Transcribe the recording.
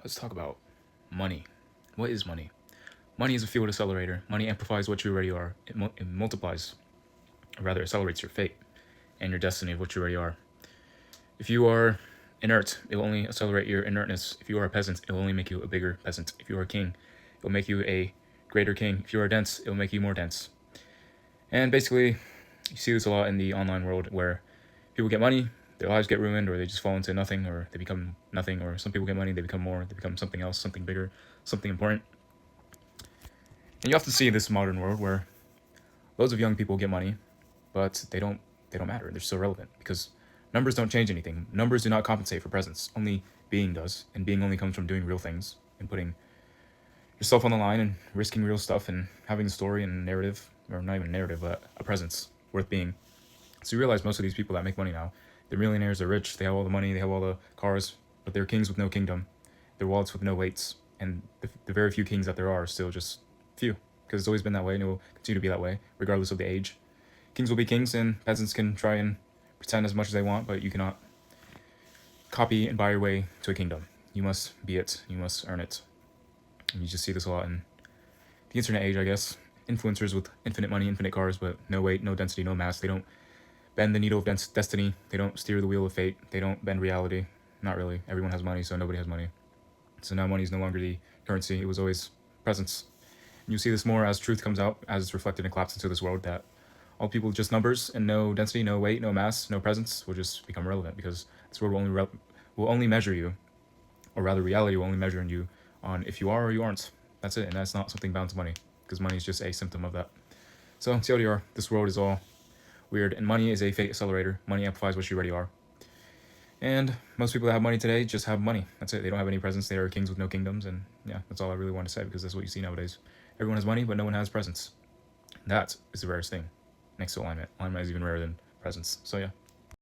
Let's talk about money. What is money? Money is a field accelerator. Money amplifies what you already are. It multiplies, or rather, accelerates your fate and your destiny of what you already are. If you are inert, it will only accelerate your inertness. If you are a peasant, it will only make you a bigger peasant. If you are a king, it will make you a greater king. If you are dense, it will make you more dense. And basically, you see this a lot in the online world where people get money, their lives get ruined, or they just fall into nothing, or they become nothing, or some people get money, they become more, they become something else, something bigger, something important. And you often see this modern world where loads of young people get money, but they don't matter. They're still relevant because numbers don't change anything. Numbers do not compensate for presence. Only being does, and being only comes from doing real things and putting yourself on the line and risking real stuff and having a story and a narrative, or not even a narrative, but a presence worth being. So you realize most of these people that make money now, they're millionaires, they're rich, they have all the money, they have all the cars, but they're kings with no kingdom. They're wallets with no weights, and the very few kings that there are still just few, because it's always been that way and it will continue to be that way, regardless of the age. Kings will be kings, and peasants can try and pretend as much as they want, but you cannot copy and buy your way to a kingdom. You must be it. You must earn it. And you just see this a lot in the internet age, I guess. Influencers with infinite money, infinite cars, but no weight, no density, no mass. They don't bend the needle of destiny. They don't steer the wheel of fate. They don't bend reality. Not really. Everyone has money, so nobody has money. So now money is no longer the currency. It was always presence. And you see this more as truth comes out, as it's reflected and collapsed into this world, that all people with just numbers and no density, no weight, no mass, no presence will just become irrelevant, because this world will only measure you, or rather reality will only measure you on if you are or you aren't. That's it, and that's not something bound to money, because money is just a symptom of that. So TLDR, this world is all weird, and money is a fate accelerator. Money amplifies what you already are. And most people that have money today just have money. That's it. They don't have any presence. They are kings with no kingdoms, and yeah, that's all I really want to say, because that's what you see nowadays. Everyone has money, but no one has presence. That is the rarest thing. Next to alignment. Alignment is even rarer than presence. So yeah.